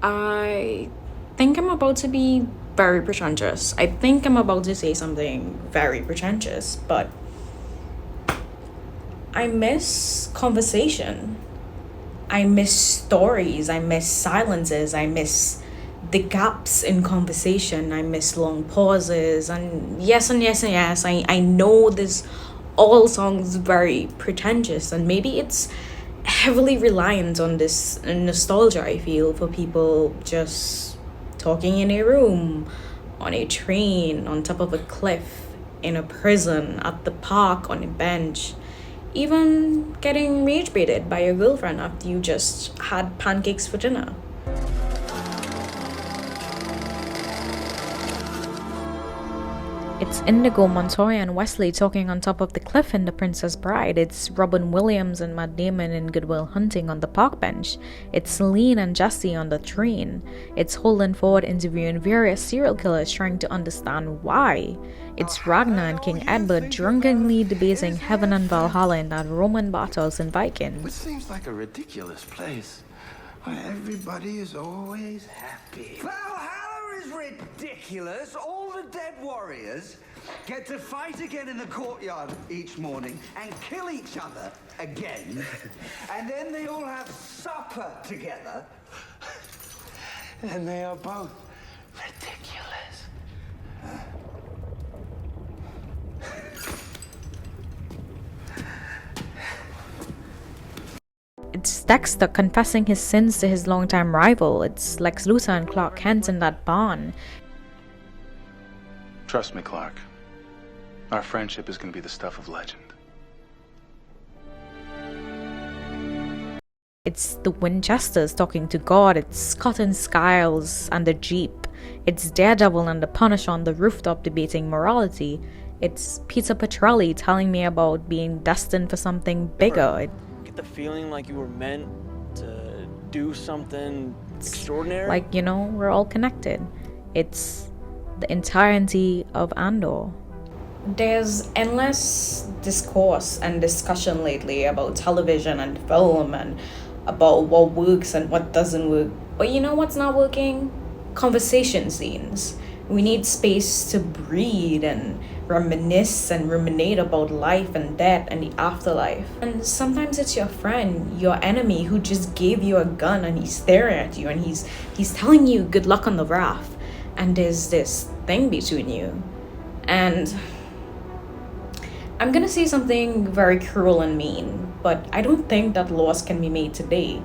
I think I'm about to be very pretentious. I think I'm about to say something very pretentious, but I miss conversation. I miss stories. I miss silences. I miss the gaps in conversation. I miss long pauses. And yes, and yes, and yes. I know this all sounds very pretentious, and maybe it's heavily reliant on this nostalgia I feel for people just talking in a room, on a train, on top of a cliff, in a prison, at the park, on a bench, even getting rage baited by your girlfriend after you just had pancakes for dinner. It's Indigo Montoya and Wesley talking on top of the cliff in The Princess Bride. It's Robin Williams and Matt Damon in Good Will Hunting on the park bench. It's Celine and Jesse on the train. It's Holden Ford interviewing various serial killers trying to understand why. It's Ragnar and King Edward drunkenly debating heaven and Valhalla in that Roman battles in Vikings. Which seems like a ridiculous place where everybody is always happy. Valhalla is ridiculous. All the dead warriors get to fight again in the courtyard each morning and kill each other again. And then they all have supper together. And they are both ridiculous. It's Dexter confessing his sins to his longtime rival. It's Lex Luthor and Clark Kent in that barn. Trust me, Clark. Our friendship is going to be the stuff of legend. It's the Winchesters talking to God. It's Scott and Skiles and the Jeep. It's Daredevil and the Punisher on the rooftop debating morality. It's Peter Petrelli telling me about being destined for something bigger. Get the feeling like you were meant to do something extraordinary. Like, we're all connected. It's the entirety of Andor. There's endless discourse and discussion lately about television and film and about what works and what doesn't work. But you know what's not working? Conversation scenes. We need space to breathe and reminisce and ruminate about life and death and the afterlife. And sometimes it's your friend, your enemy, who just gave you a gun and he's staring at you and he's telling you good luck on the raft. And there's this thing between you. And I'm gonna say something very cruel and mean, but I don't think that laws can be made today.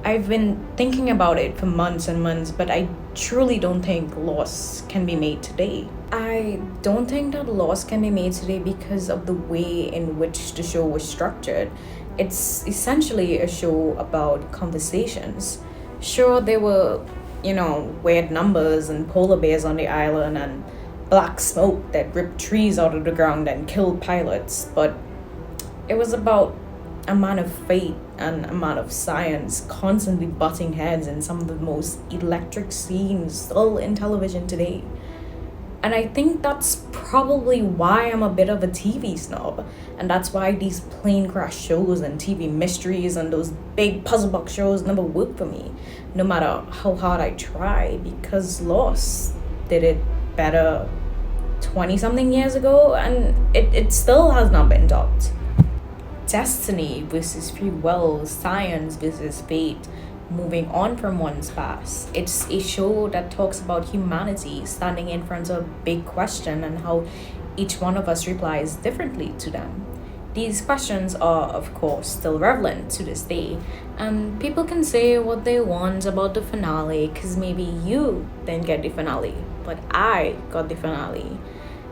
I've been thinking about it for months and months, but I truly don't think laws can be made today. I don't think that laws can be made today because of the way in which the show was structured. It's essentially a show about conversations. Sure, there were, weird numbers and polar bears on the island and black smoke that ripped trees out of the ground and killed pilots, but it was about a man of faith and a man of science constantly butting heads in some of the most electric scenes still in television today. And I think that's probably why I'm a bit of a TV snob. And that's why these plane crash shows and TV mysteries and those big puzzle box shows never work for me, no matter how hard I try, because Lost did it better 20 something years ago and it still has not been topped. Destiny versus free will, science versus fate, moving on from one's past. It's a show that talks about humanity standing in front of a big question and how each one of us replies differently to them. These questions are, of course, still relevant to this day, and people can say what they want about the finale because maybe you didn't get the finale, but I got the finale.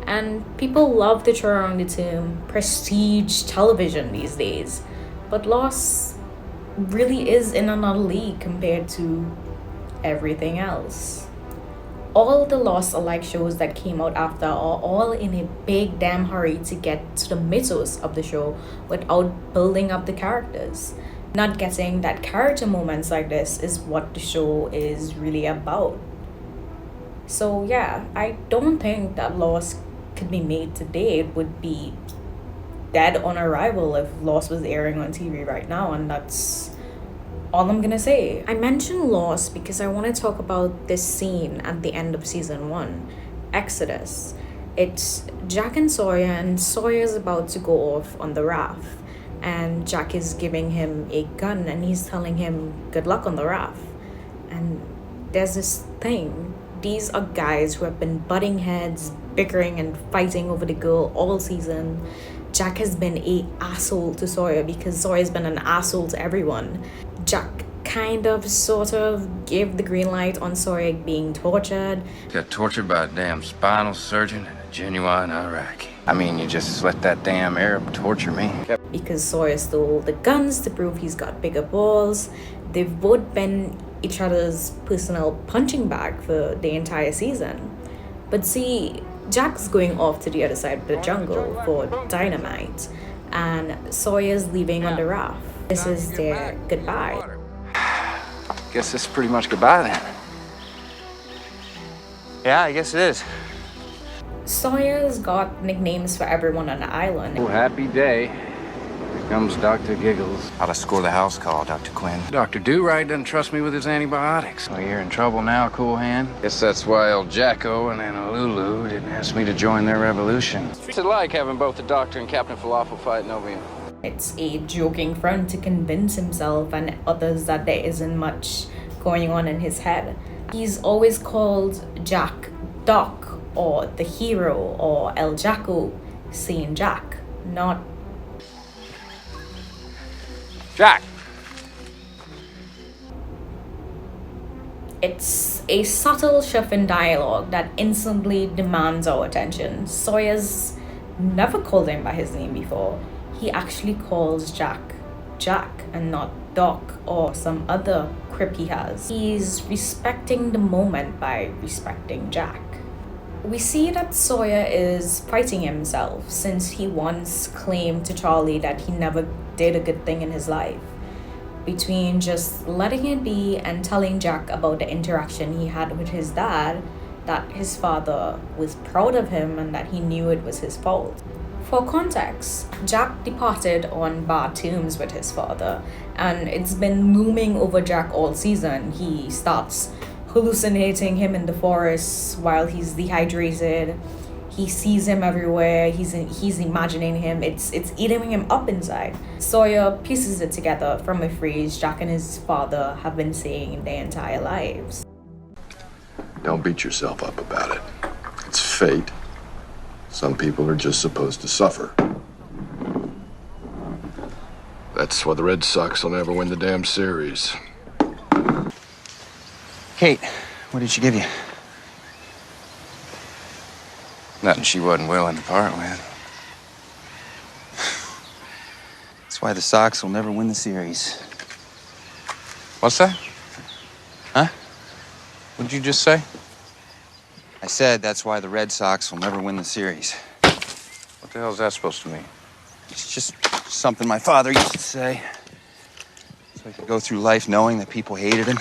And people love to throw around the term prestige television these days, but Lost really is in another league compared to everything else. All the Lost alike shows that came out after are all in a big damn hurry to get to the mythos of the show without building up the characters. Not getting that character moments like this is what the show is really about. So yeah, I don't think that Lost could be made today. It would be dead on arrival if Lost was airing on TV right now, and that's all I'm gonna say. I mentioned loss because I want to talk about this scene at the end of season 1, Exodus. It's Jack and Sawyer, and Sawyer's about to go off on the raft, and Jack is giving him a gun and he's telling him good luck on the raft. And there's this thing. These are guys who have been butting heads, bickering and fighting over the girl all season. Jack has been a asshole to Sawyer because Sawyer's been an asshole to everyone. Jack kind of sort of gave the green light on Sawyer being tortured. Got tortured by a damn spinal surgeon and a genuine Iraqi. I mean, you just let that damn Arab torture me. Because Sawyer stole the guns to prove he's got bigger balls. They've both been each other's personal punching bag for the entire season. But see, Jack's going off to the other side of the jungle for dynamite, and Sawyer's leaving on the raft. This is their goodbye. Guess this is pretty much goodbye then. Yeah, I guess it is. Sawyer's got nicknames for everyone on the island. Oh, happy day. Here comes Dr. Giggles. How'd I score the house call, Dr. Quinn? Dr. Do-Right doesn't trust me with his antibiotics. Oh, you're in trouble now, cool hand? Guess that's why El Jacko and Anna Lulu didn't ask me to join their revolution. What's it like having both the doctor and Captain Falafel fighting over you? It's a joking front to convince himself and others that there isn't much going on in his head. He's always called Jack Doc, or the hero, or El Jacko, saying Jack, not Jack! It's a subtle shift in dialogue that instantly demands our attention. Sawyer's never called him by his name before. He actually calls Jack Jack and not Doc or some other quip he has. He's respecting the moment by respecting Jack. We see that Sawyer is fighting himself since he once claimed to Charlie that he never did a good thing in his life. Between just letting it be and telling Jack about the interaction he had with his dad, that his father was proud of him and that he knew it was his fault. For context, Jack departed on bad terms with his father, and it's been looming over Jack all season. He starts hallucinating him in the forest while he's dehydrated. He sees him everywhere. He's imagining him. It's eating him up inside. Sawyer pieces it together from a phrase Jack and his father have been saying their entire lives. Don't beat yourself up about it. It's fate. Some people are just supposed to suffer. That's why the Red Sox will never win the damn series. Kate, what did she give you? Nothing she wasn't willing to part with. That's why the Sox will never win the series. What's that? Huh? What did you just say? I said that's why the Red Sox will never win the series. What the hell is that supposed to mean? It's just something my father used to say. So he could go through life knowing that people hated him.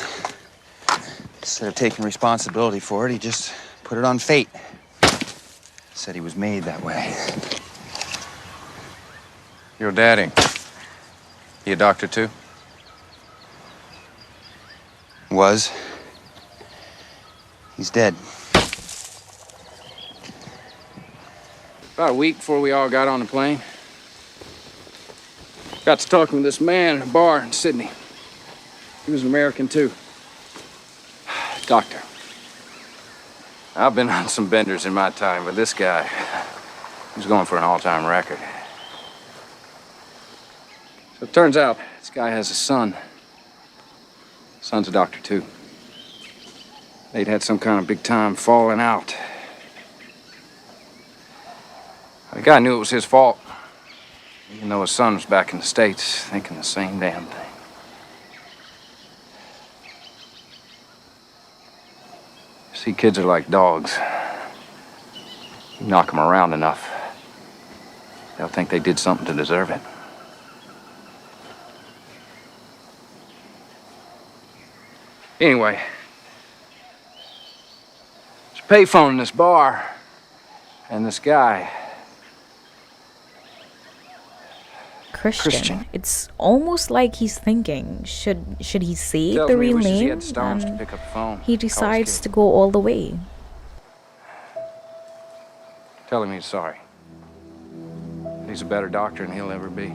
Instead of taking responsibility for it, he just put it on fate. Said he was made that way. Your daddy. He a doctor too? Was. He's dead. About a week before we all got on the plane, got to talking with this man in a bar in Sydney. He was an American too. Doctor. I've been on some benders in my time, but this guy, he was going for an all-time record. So it turns out this guy has a son. Son's a doctor too. They'd had some kind of big-time falling out. The guy knew it was his fault, even though his son was back in the States thinking the same damn thing. See, kids are like dogs. You knock them around enough, they'll think they did something to deserve it. Anyway, there's a payphone in this bar, and this guy. Christian. It's almost like he's thinking, should he say Tells the me he real wishes he name? had stones to And pick up the phone. he Call his decides kid. to go all the way. Tell him he's sorry. He's a better doctor than he'll ever be.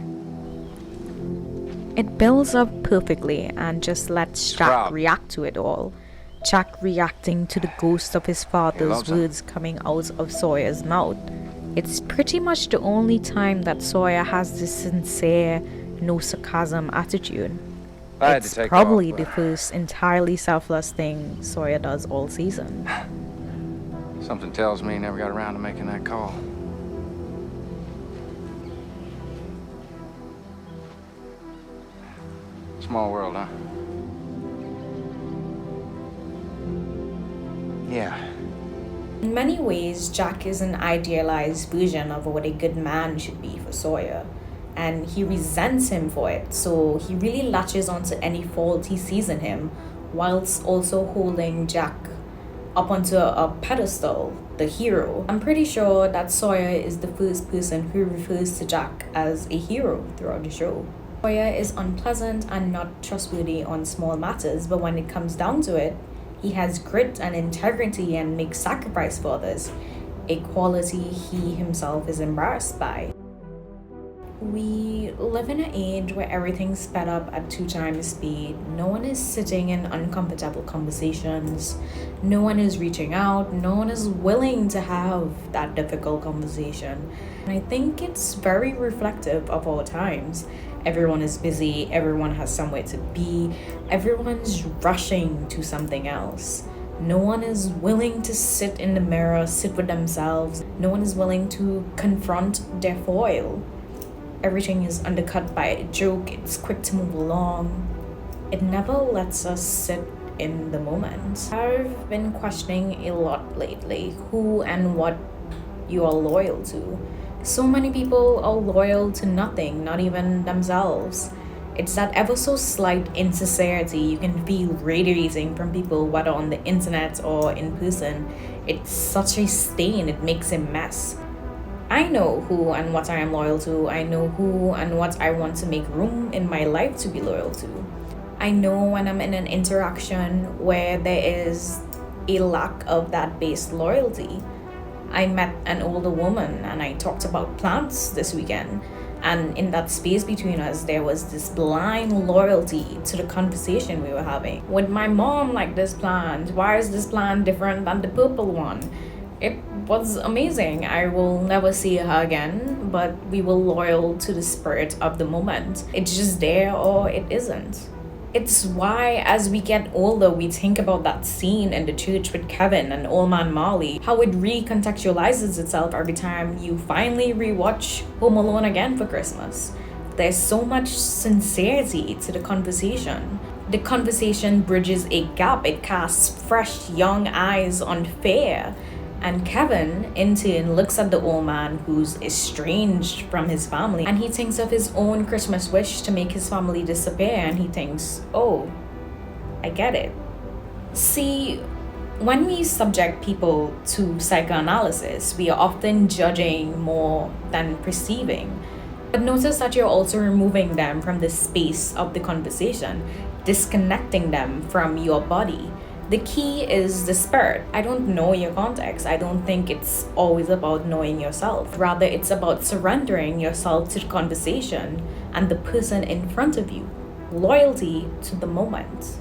It builds up perfectly and just lets Jack proud. react to it all. Jack reacting to the ghost of his father's loves him. words coming out of Sawyer's mouth. It's pretty much the only time that Sawyer has this sincere, no sarcasm attitude. I had to It's take probably off, the but first entirely selfless thing Sawyer does all season. something tells me he never got around to making that call. Small world, huh? Yeah. In many ways, Jack is an idealized version of what a good man should be for Sawyer, and he resents him for it, so he really latches onto any fault he sees in him, whilst also holding Jack up onto a pedestal, the hero. I'm pretty sure that Sawyer is the first person who refers to Jack as a hero throughout the show. Sawyer is unpleasant and not trustworthy on small matters, but when it comes down to it, he has grit and integrity and makes sacrifice for others, a quality he himself is embarrassed by. We live in an age where everything's sped up at 2 times speed. No one is sitting in uncomfortable conversations. No one is reaching out. No one is willing to have that difficult conversation. And I think it's very reflective of our times. Everyone is busy. Everyone has somewhere to be. Everyone's rushing to something else. No one is willing to sit in the mirror, sit with themselves. No one is willing to confront their foil. Everything is undercut by a joke. It's quick to move along. It never lets us sit in the moment. I've been questioning a lot lately who and what you are loyal to. So many people are loyal to nothing, not even themselves. It's that ever so slight insincerity you can feel radiating from people, whether on the internet or in person. It's such a stain, it makes a mess. I know who and what I am loyal to. I know who and what I want to make room in my life to be loyal to. I know when I'm in an interaction where there is a lack of that base loyalty. I met an older woman and I talked about plants this weekend. And in that space between us, there was this blind loyalty to the conversation we were having. Would my mom like this plant? Why is this plant different than the purple one? It was amazing. I will never see her again, but we were loyal to the spirit of the moment. It's just there or it isn't. It's why as we get older, we think about that scene in the church with Kevin and Old Man Marley, how it recontextualizes itself every time you finally rewatch Home Alone again for Christmas. There's so much sincerity to the conversation. The conversation bridges a gap. It casts fresh, young eyes on fear. And Kevin, in turn, looks at the old man who's estranged from his family, and he thinks of his own Christmas wish to make his family disappear, and he thinks, oh, I get it. See, when we subject people to psychoanalysis, we are often judging more than perceiving. But notice that you're also removing them from the space of the conversation, disconnecting them from your body. The key is the spirit. I don't know your context. I don't think it's always about knowing yourself. Rather, it's about surrendering yourself to the conversation and the person in front of you. Loyalty to the moment.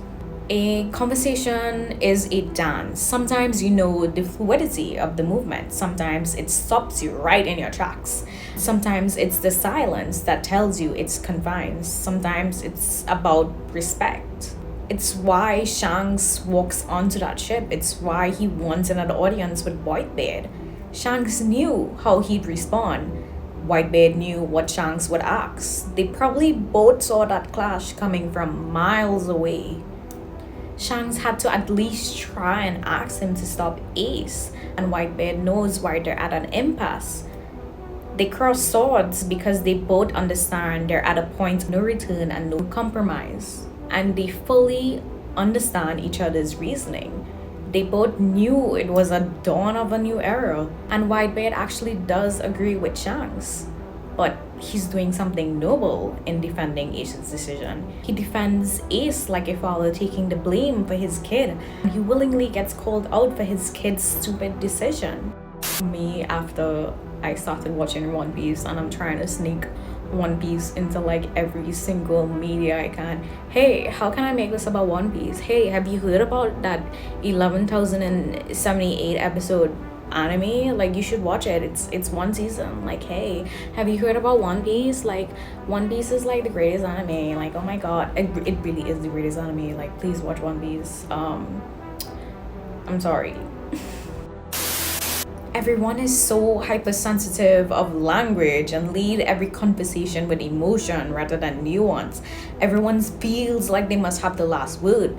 A conversation is a dance. Sometimes you know the fluidity of the movement. Sometimes it stops you right in your tracks. Sometimes it's the silence that tells you it's confined. Sometimes it's about respect. It's why Shanks walks onto that ship. It's why he wants another audience with Whitebeard. Shanks knew how he'd respond. Whitebeard knew what Shanks would ask. They probably both saw that clash coming from miles away. Shanks had to at least try and ask him to stop Ace, and Whitebeard knows why they're at an impasse. They cross swords because they both understand they're at a point of no return and no compromise. And they fully understand each other's reasoning. They both knew it was a dawn of a new era, and Whitebeard actually does agree with Shanks. but he's doing something noble in defending Ace's decision. He defends Ace like a father taking the blame for his kid. He willingly gets called out for his kid's stupid decision. Me, after I started watching One Piece, and I'm trying to sneak One Piece into like every single media I can. Hey, how can I make this about One Piece? Hey, have you heard about that 11,078 episode anime? Like, you should watch it. It's one season. Like, hey, have you heard about One Piece? Like, One Piece is like the greatest anime. Like, oh my god, it really is the greatest anime. Like, please watch One Piece. I'm sorry. Everyone is so hypersensitive of language and lead every conversation with emotion rather than nuance. Everyone feels like they must have the last word.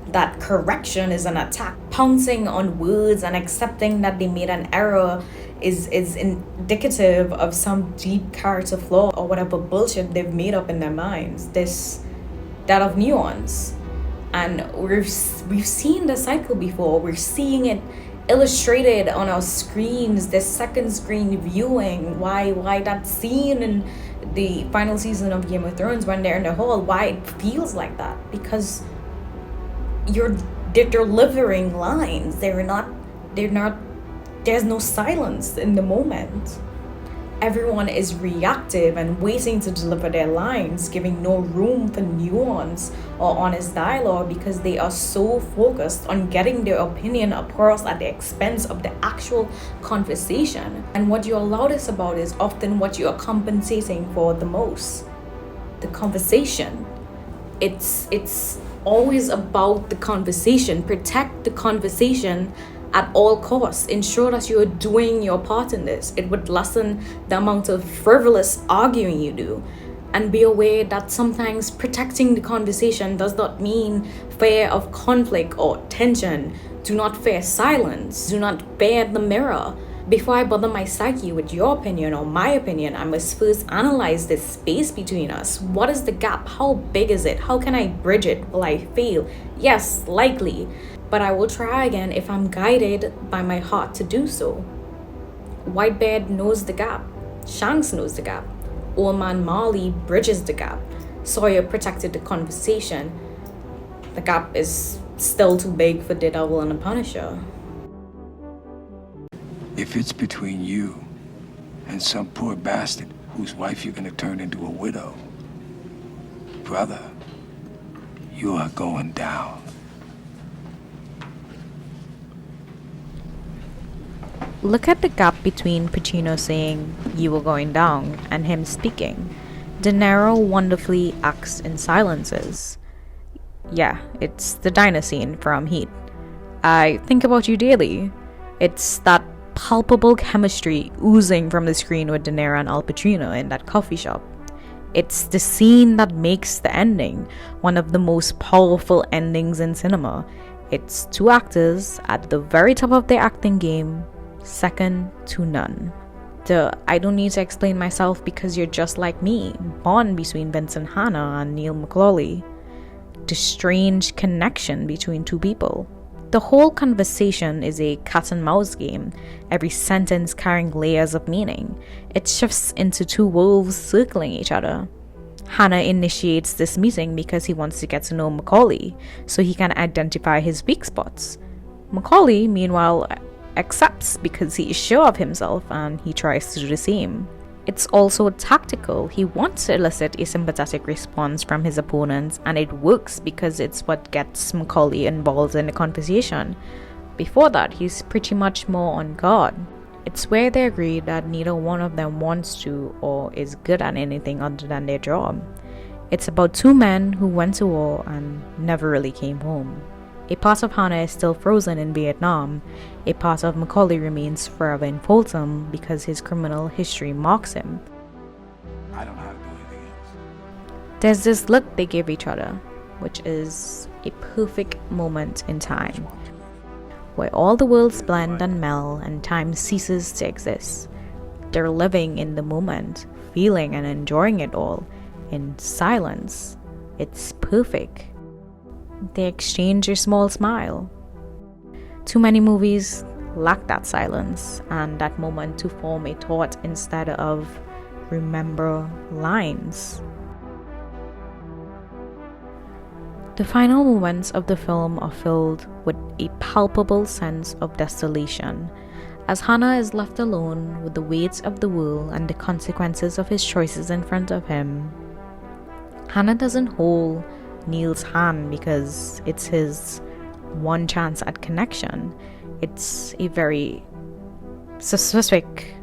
That correction is an attack. Pouncing on words and accepting that they made an error is indicative of some deep character flaw or whatever bullshit they've made up in their minds. That of nuance. And we've seen the cycle before. We're seeing it illustrated on our screens, the second screen viewing. Why that scene in the final season of Game of Thrones when they're in the hall, why it feels like that? Because they're delivering lines. They're not there's no silence in the moment. Everyone is reactive and waiting to deliver their lines, giving no room for nuance or honest dialogue because they are so focused on getting their opinion across at the expense of the actual conversation. And what you're loudest about is often what you are compensating for the most. The conversation. It's always about the conversation. Protect the conversation at all costs. Ensure that you are doing your part in this. It would lessen the amount of frivolous arguing you do. And be aware that sometimes protecting the conversation does not mean fear of conflict or tension. Do not fear silence. Do not fear the mirror. Before I bother my psyche with your opinion or my opinion, I must first analyze this space between us. What is the gap? How big is it? How can I bridge it? Will I fail? Yes, likely. But I will try again if I'm guided by my heart to do so. Whitebeard knows the gap. Shanks knows the gap. Old Man Marley bridges the gap. Sawyer protected the conversation. The gap is still too big for Daredevil and the Punisher. If it's between you and some poor bastard whose wife you're gonna turn into a widow, brother, you are going down. Look at the gap between Pacino saying, "You were going down," and him speaking. De Niro wonderfully acts in silences. Yeah, it's the diner scene from Heat. I think about you daily. It's that palpable chemistry oozing from the screen with De Niro and Al Pacino in that coffee shop. It's the scene that makes the ending one of the most powerful endings in cinema. It's two actors at the very top of their acting game, second to none. I don't need to explain myself because you're just like me, born between Vincent Hanna and Neil McCauley. The strange connection between two people. The whole conversation is a cat and mouse game, every sentence carrying layers of meaning. It shifts into two wolves circling each other. Hanna initiates this meeting because he wants to get to know McCauley, so he can identify his weak spots. McCauley, meanwhile, accepts because he is sure of himself and he tries to do the same. It's also tactical. He wants to elicit a sympathetic response from his opponents, and it works because it's what gets McCauley involved in the conversation. Before that, he's pretty much more on guard. It's where they agree that neither one of them wants to or is good at anything other than their job. It's about two men who went to war and never really came home. A part of Hanna is still frozen in Vietnam. A part of McCauley remains forever in Folsom because his criminal history marks him. I don't know how to do anything else. There's this look they give each other, which is a perfect moment in time, where all the worlds blend and meld and time ceases to exist. They're living in the moment, feeling and enjoying it all, in silence. It's perfect. They exchange a small smile. Too many movies lack that silence and that moment to form a thought instead of remember lines. The final moments of the film are filled with a palpable sense of desolation, as Hannah is left alone with the weight of the world and the consequences of his choices in front of him. Hannah doesn't hold Neil's hand because it's his one chance at connection. It's a very specific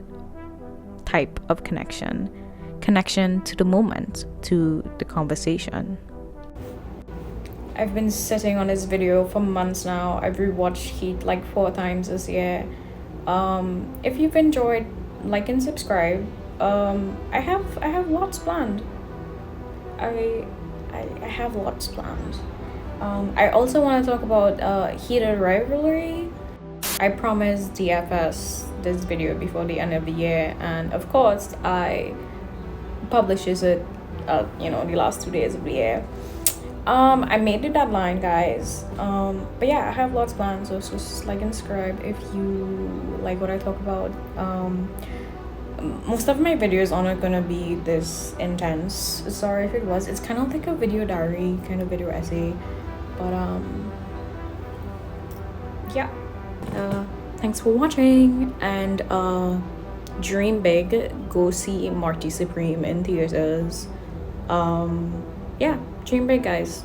type of connection to the moment, to the conversation. I've been sitting on this video for months now. I've rewatched Heat like 4 times this year. If you've enjoyed, like and subscribe. I have lots planned. I have lots planned. I also want to talk about Heated Rivalry. I promised DFS this video before the end of the year, and of course I publishes it the last 2 days of the year. I made the deadline, guys. But yeah, I have lots planned, so just like and subscribe if you like what I talk about. Most of my videos aren't gonna be this intense. Sorry if it was. It's kind of like a video diary, kind of video essay. But yeah. Thanks for watching, and dream big. Go see Marty Supreme in theaters. Yeah, dream big, guys.